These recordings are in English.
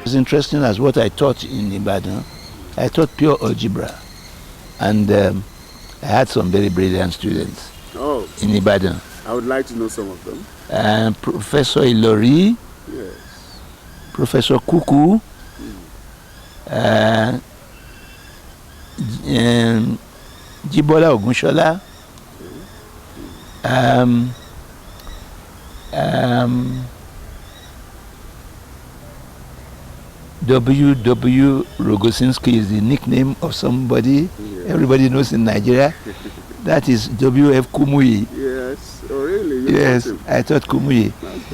It's interesting as what I taught in Ibadan. I taught pure algebra, and I had some very brilliant students in Ibadan. I would like to know some of them. Professor Ilori, Yes. Professor Kuku, Jibola Ogunshola, W. Rogosinski is the nickname of somebody everybody knows in Nigeria. That is W.F. Kumuyi. Yes. Oh, really? Yes, I taught Kumuyi. That's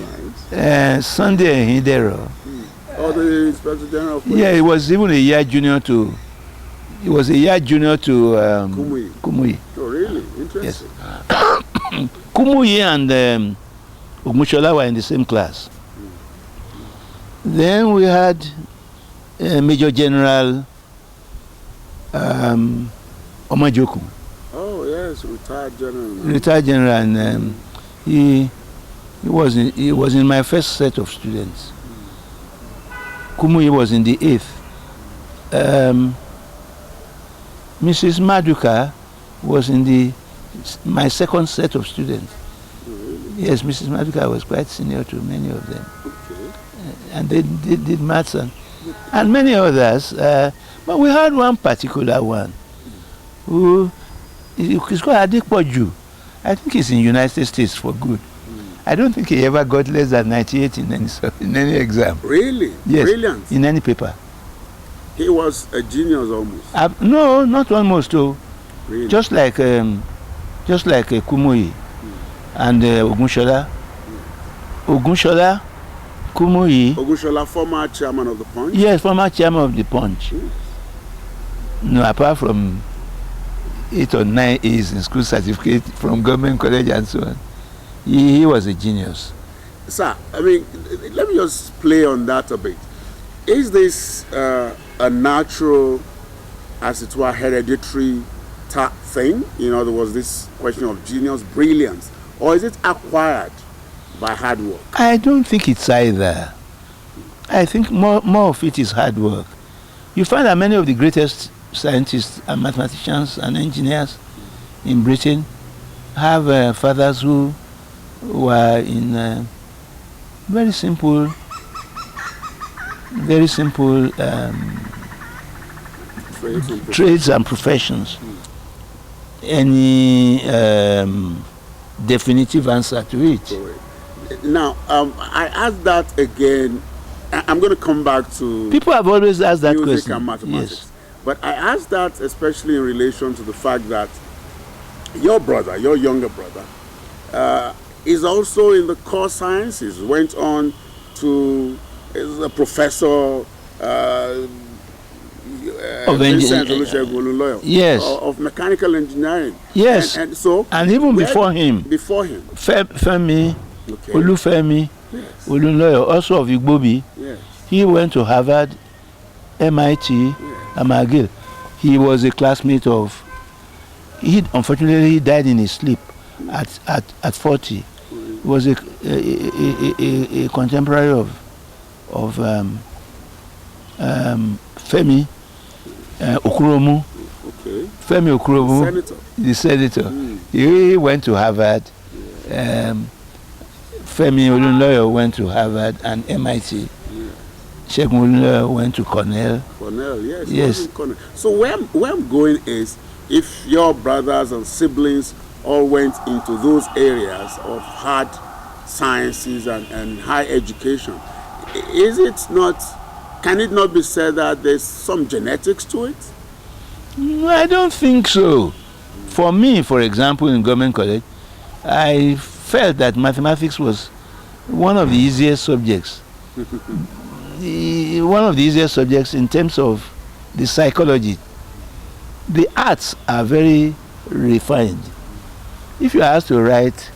nice. Sunday Hidero. Oh, the Inspector General of Police. Yeah, he was even a year junior to. He was a year junior to Kumuyi. Oh, really? Interesting. Yes. Kumuyi and Ogunshola were in the same class. Then we had Major General Omajoku. Oh, yes, retired general. Retired general, and he was in my first set of students. Kumuyi was in the 8th. Mrs. Maduka was in my second set of students. Really? Yes, Mrs. Maduka was quite senior to many of them. Okay. And they did maths and many others. But we had one particular one who is called Adikpoju. I think he's in the United States for good. I don't think he ever got less than 98 in any exam. Really? Yes. Brilliant. In any paper. He was a genius almost. No, not almost. Really? Just like Kumuyi and Ogunshola. Ogunshola, Kumuyi. Ogunshola, former chairman of the Punch? Yes, former chairman of the Punch. No, apart from 8 or 9 A's in school certificate from government college and so on. He was a genius. Sir, I mean, let me just play on that a bit. Is this a natural, as it were, hereditary thing? In other words, this question of genius, brilliance, or is it acquired by hard work? I don't think it's either. I think more of it is hard work. You find that many of the greatest scientists and mathematicians and engineers in Britain have fathers who were in very simple trades and professions. Any definitive answer to it? Now, I asked that again. I'm going to come back to people have always asked that music question. And mathematics. Yes. But I asked that especially in relation to the fact that your brother, your younger brother, is also in the core sciences, went on to, is a professor of Olunloyo, yes, of mechanical engineering. Yes. And even before him, Femi, okay. Olufemi, yes. Olunloyo, also of Igbobi, yes. He went to Harvard, MIT, yes. and McGill. He was a classmate of. Unfortunately, he died in his sleep at 40. He was a contemporary of Femi Okuromu. Okay. Femi Okuromu, the senator. He went to Harvard. Femi Olunloyo went to Harvard and MIT. Shegun Olunloyo went to Cornell. Cornell, yes. Yes. Cornell. So where I'm going is, if your brothers and siblings all went into those areas of hard sciences and high education, can it not be said that there's some genetics to it? No, I don't think so. For me, for example, in government college, I felt that mathematics was one of the easiest subjects. One of the easiest subjects in terms of the psychology. The arts are very refined. If you are asked to write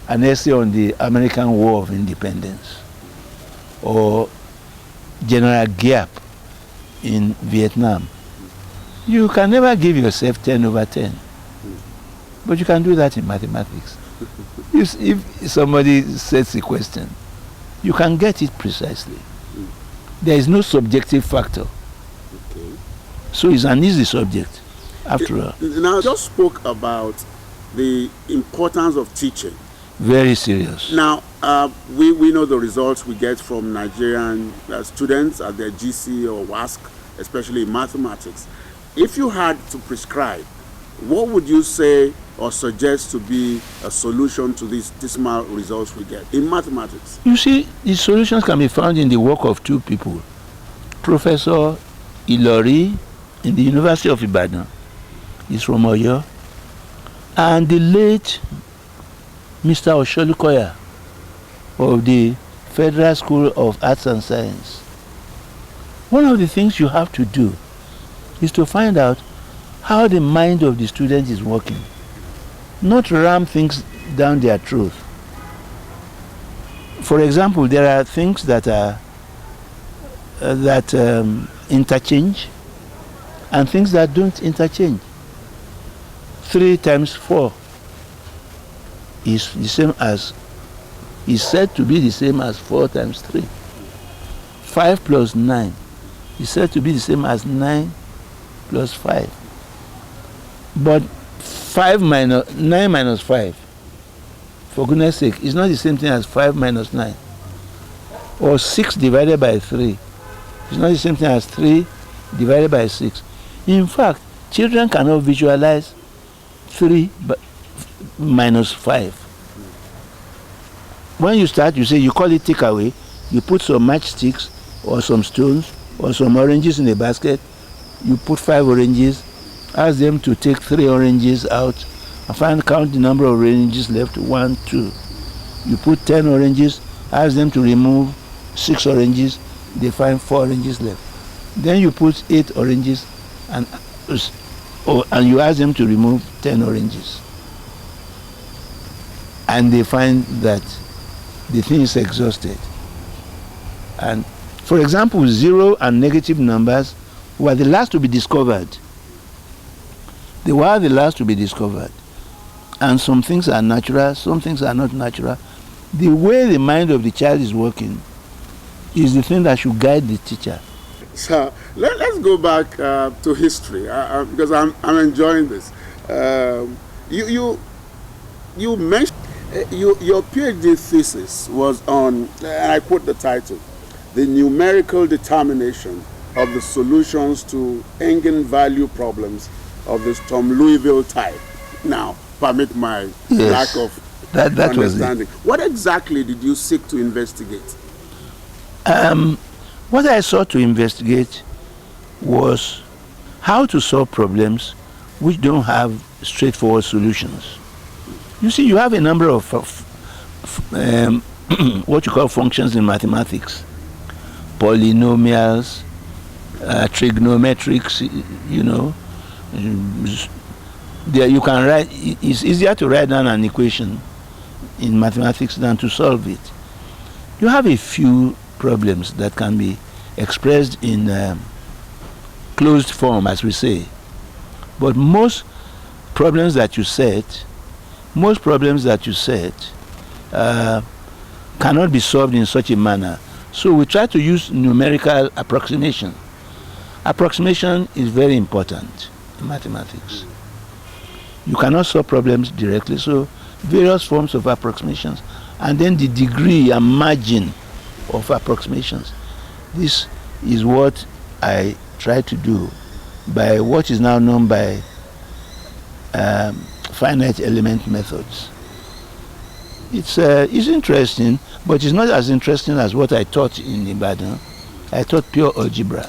an essay on the American War of Independence or General Giap in Vietnam, you can never give yourself 10 over 10. But you can do that in mathematics. If somebody sets a question, you can get it precisely. There is no subjective factor. Okay. So it's an easy subject, after all. Now, just spoke about the importance of teaching. Very serious. Now, we know the results we get from Nigerian students at their GC or WASC, especially in mathematics. If you had to prescribe, what would you say or suggest to be a solution to these dismal results we get in mathematics? You see, the solutions can be found in the work of two people. Professor Ilori in the University of Ibadan, he's from Oyo, and the late Mr. Osholukoya of the Federal School of Arts and Science. One of the things you have to do is to find out how the mind of the student is working, not ram things down their throat. For example, there are things that are interchange and things that don't interchange. 3 times 4 is the same as, is said to be the same as 4 times 3. 5 plus 9 is said to be the same as 9 plus 5. But 9 minus 5, for goodness sake, is not the same thing as 5 minus 9. Or 6 divided by 3 is not the same thing as 3 divided by 6. In fact, children cannot visualize 3 minus 5. When you start, you say, you call it takeaway, you put some matchsticks or some stones or some oranges in a basket, you put 5 oranges, ask them to take 3 oranges out, and count the number of oranges left, 1, 2. You put 10 oranges, ask them to remove 6 oranges, they find 4 oranges left. Then you put 8 oranges and you ask them to remove 10 oranges. And they find that the thing is exhausted. And for example, 0 and negative numbers were the last to be discovered. They were the last to be discovered. And some things are natural, some things are not natural. The way the mind of the child is working is the thing that should guide the teacher. So let's go back to history because I'm enjoying this. You mentioned your PhD thesis was on, and I quote the title, "The numerical determination of the solutions to eigenvalue problems of the Storm Louisville type." Now, permit my lack of understanding. What exactly did you seek to investigate? What I sought to investigate was how to solve problems which don't have straightforward solutions. You see, you have a number of what you call functions in mathematics, polynomials, trigonometrics, you know. There you can write, it's easier to write down an equation in mathematics than to solve it. You have a few problems that can be expressed in closed form, as we say. But most problems that you set cannot be solved in such a manner. So we try to use numerical approximation. Approximation is very important in mathematics. You cannot solve problems directly, so various forms of approximations, and then the degree and margin of approximations. This is what I try to do by what is now known by finite element methods. It's interesting, but it's not as interesting as what I taught in Ibadan. I taught pure algebra,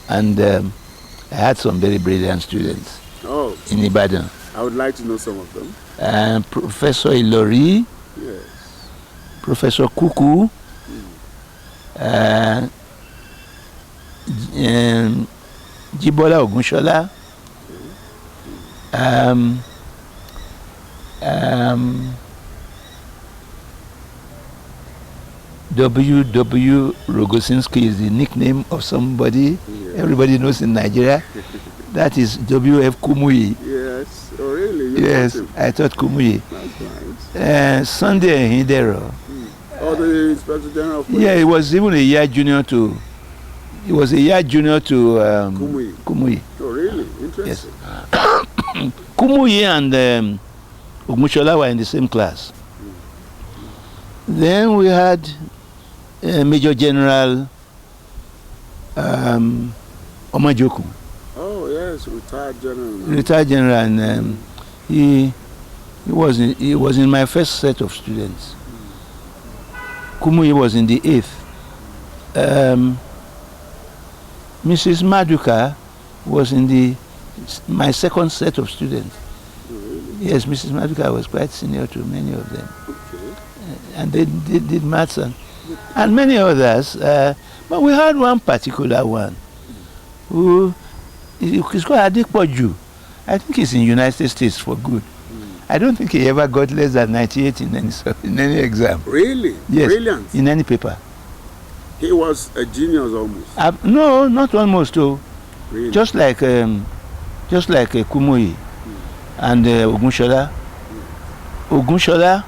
and I had some very brilliant students in Ibadan. I would like to know some of them. Professor Ilori, yes. Professor Kuku, Jibola Ogunshola, W. Rogosinski is the nickname of somebody everybody knows in Nigeria. That is W.F. Kumuyi. Yes. Oh, really? Yes, I taught Kumuyi. That's nice. Sunday Hidero. Oh, the Inspector General of Police. Yeah, he was even a year junior to He was a year junior to Kumuyi. Oh, really? Interesting. Yes. Kumuyi and Ogmushola were in the same class. Then we had Major General Omajoku. Oh yes, retired general. Retired general, and he was in my first set of students. Kumuyi was in the 8th. Mrs. Maduka was in my second set of students. Really? Yes, Mrs. Maduka was quite senior to many of them. Okay. And they did maths and many others. But we had one particular one who is called Adikpoju. I think he's in the United States for good. I don't think he ever got less than 98 in any exam. Really? Yes. Brilliant. In any paper. He was a genius almost. No, not almost. Really? Just like Kumuyi and Ogmushola. Ogmushola,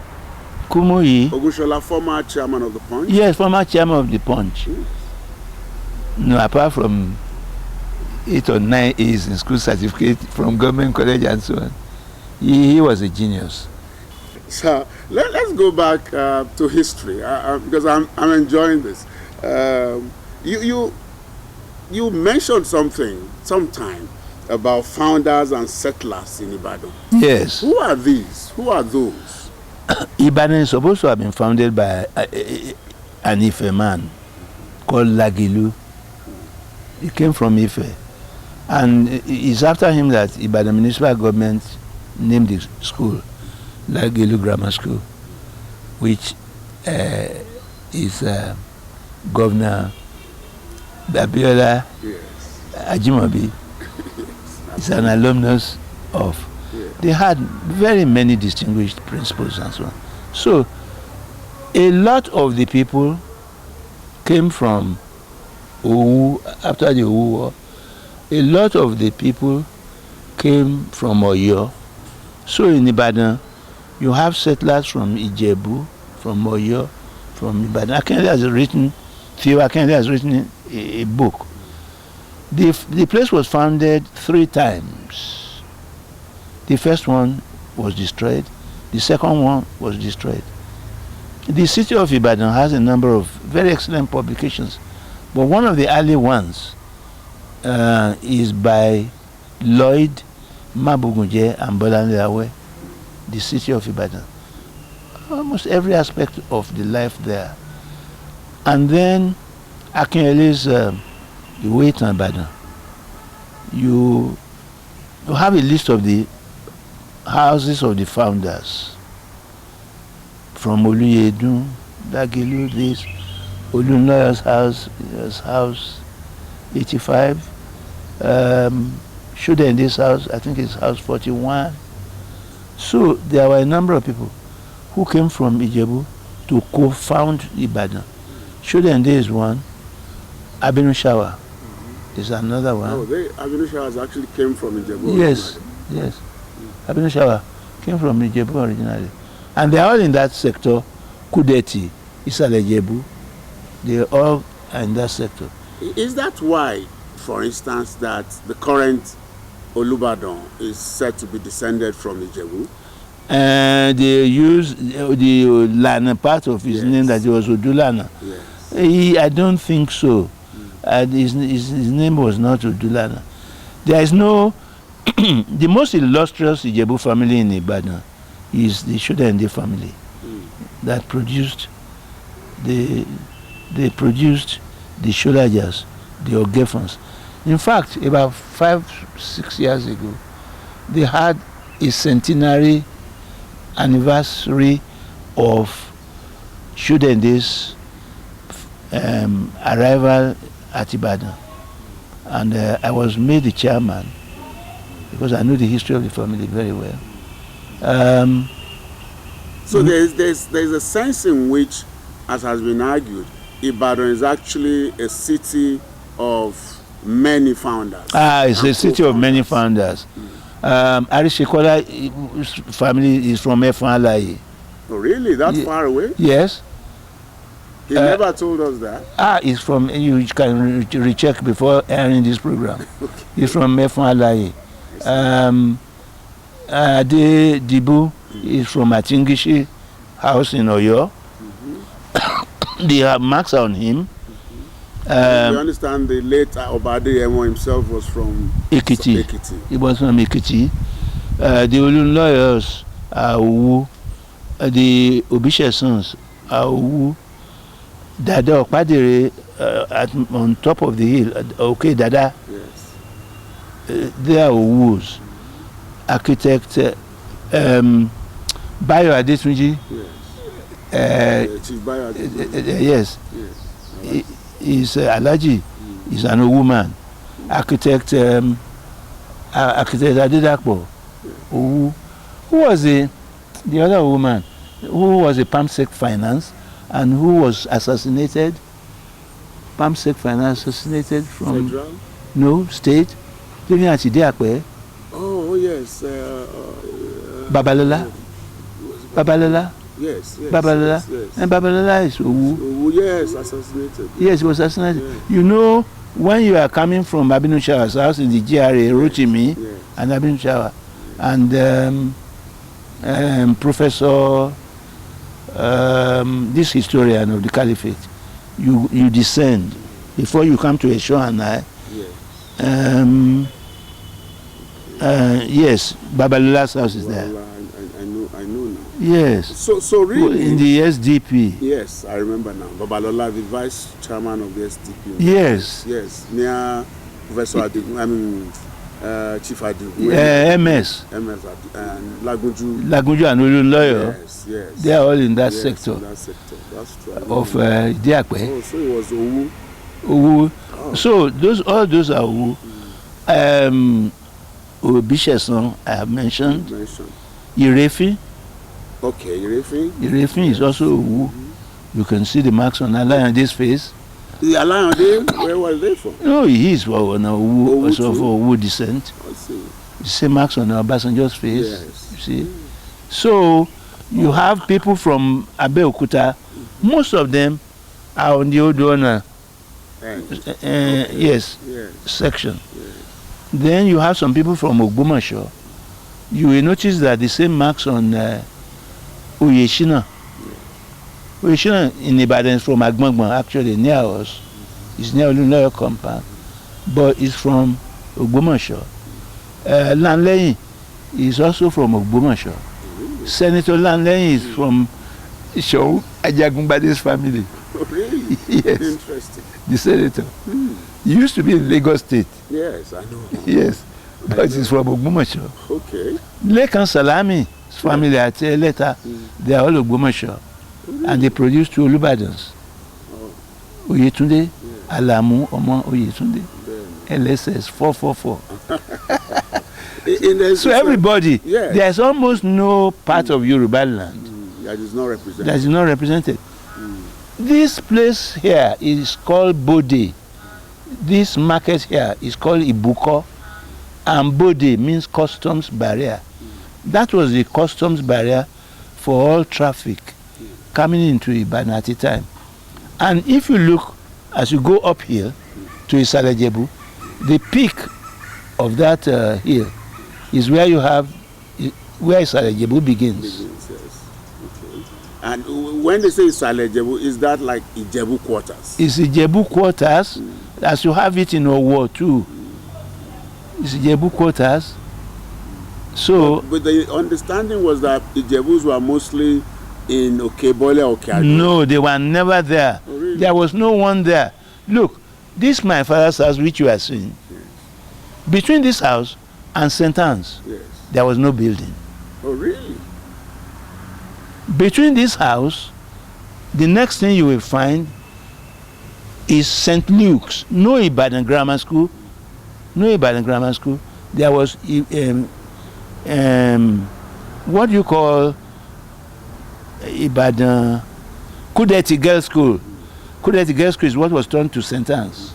Kumuyi. Ogmushola, former chairman of the Punch? Yes, former chairman of the Punch. No, apart from 8 or 9 A's in school certificate from government college and so on. He was a genius. So let's go back to history because I'm enjoying this. You mentioned something sometime about founders and settlers in Ibadan. Yes. Who are these? Who are those? Ibadan is supposed to have been founded by an Ife man called Lagilu. He came from Ife. And it's after him that Ibadan municipal government named the school Lagilu Grammar School, which is Governor Babiola Ajimobi. Is an alumnus of. They had very many distinguished principals and so on. So a lot of the people came from Owu after the Owu War. A lot of the people came from Oyo. So in Ibadan, you have settlers from Ijebu, from Oyo, from Ibadan. EyeCandy has written a book. The place was founded 3 times. The first one was destroyed. The second one was destroyed. The city of Ibadan has a number of very excellent publications, but one of the early ones is by Lloyd Mabugunje and Bolanle Awe, the city of Ibadan. Almost every aspect of the life there. And then EyeCandy's Iwe Itan Ibadan. You have a list of the houses of the founders. From Oluyedun, Lagilu, this, Olunloyo's house 85. Shodende's house, I think it's house 41. So there were a number of people who came from Ijebu to co-found Ibadan. Shodende is one. Abinu Shawa is another one. Oh, Abinu Shawa actually came from Ijebu. Yes. Abinu Shawa came from Ijebu originally. And they are all in that sector. Kudeti, Isale Ijebu, they all are in that sector. Is that why, for instance, that the current Olubadan is said to be descended from Ijebu? They use the Lana part of his name that he was Odulana. Yes. I don't think so. His name was not Odulana. There is no... the most illustrious Ijebu family in Ibadan is the Shodende family that produced the Sholajas, the Ogefons. In fact, about 5-6 years ago, they had a centenary anniversary of Shodende's arrival at Ibadan. And I was made the chairman because I know the history of the family very well. So there's a sense in which, as has been argued, Ibadan is actually a city of many founders. It's a city of many founders. Arishekola family is from Efanlaye. Oh, really? That far away? Yes. He never told us that. He's from, you can recheck before airing this program. Okay. He's from Mefon Alaye. Ade Dibu is from Atingishi house in Oyo. They have marks on him. You understand the late Obade Emo himself was from Ekiti. He was from Ekiti. The Olunloyos are Owu. The Obishesons are Owu. Dada Okpadere on top of the hill. Okay, Dada. Yes. They are Owus. Architect Bayo Adetunji. Yes. Chief Bayo Adetunji. Yes. He's Alaji. He's an old woman. Architect Adedakpo. Who was the other woman who was a Pamsec Finance and who was assassinated? Pamsec Finance assassinated from Federal? No state. Living at Ideakwe. Oh yes. Babalola. Babalola. Yes. Babalola. Yes. And Babalola is Owu. Yes, assassinated. Yes, he was assassinated. Yes. You know, when you are coming from Abinu Shawa's house in the GRA, Rotimi, Yes. and Abinu Shawa, and Professor, this historian of the Caliphate, you descend before you come to Esho and I. Yes. Yes, Babalola's house is there. Well, I know now. Yes. So really. In the SDP. Yes, I remember now. Babalola, the vice chairman of the SDP. Yes. Yes, near Professor Adigun, Chief Adigun. MS. MS and Lagunju. Lagunju and Olunloyo. Yes. They are all in that Yes, sector. in that sector. That's true. Of Diakwe. Oh, so it was Owu. Owu. Oh. So all those are Owu. Obisheson I have mentioned. Irefi. Okay, Irefi. Irefi is also Owu. You can see the marks on Alayande's face. The Alayande, where was they from? No, he is on Owu, Owu also of too? Owu descent. I see. You see marks on Obasanjo's face. Yes. You see. So you have people from Abeokuta. Most of them are on the Oduona. Yes, section. Yes. Then you have some people from Ogbomoso. You will notice that the same marks on Oyeshina. Oyeshina in Ibadan is from Agbongbon, actually near us. It's near Olunloyo compound, but it's from Ogbomoso. Lanleyin is also from Ogbomoso. Senator Lanleyin is from Show Ajagunbade's family. Really? Yes. Interesting. The senator. He used to be in Lagos State. Yes, I know. Yes, but he's from Ogbomoso. Okay. Lekan Salami's family at later, they are all Ogbomoso. And they produce two Olubadans. Oyetunde, Alamu, Omo Oyetunde. LSS 444. So everybody, there's almost no part of Yoruba land that is not represented. that is not represented. This place here is called Bode. This market here is called Ibuko, and Bode means customs barrier. That was the customs barrier for all traffic coming into Ibadan at the time. And if you look as you go uphill to Isalejebu, the peak of that hill is where you have where Isalejebu begins. Yes. Okay. And when they say Isalejebu, is that like Ijebu quarters? It's Ijebu quarters, as you have it in Owo too. It's Ijebu quarters. So, but the understanding was that Ijebus were mostly in Okebole or Okeado. No, they were never there. Oh, really? There was no one there. Look, this my father's house, which you are seeing. Yes. Between this house and St. Anne's, Yes. there was no building. Oh, really? Between this house, the next thing you will find is St. Luke's. No Ibadan Grammar School. No Ibadan Grammar School. There was what do you call Ibadan Kudeti Girls School. Kudeti Girls School is what was turned to St. Anne's.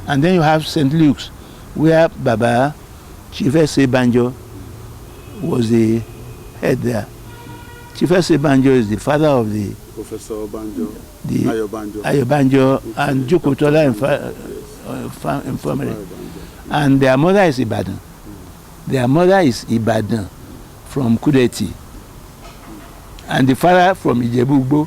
And then you have St. Luke's, where Baba Chief S.A. Banjo was the head there. Chief Banjo is the father of the Professor Banjo, the Ayobanjo, Ayobanjo and Jukotola Infirmary. And their mother is Ibadan. Their mother is Ibadan from Kudeti. And the father from Ijebu-Ugbo.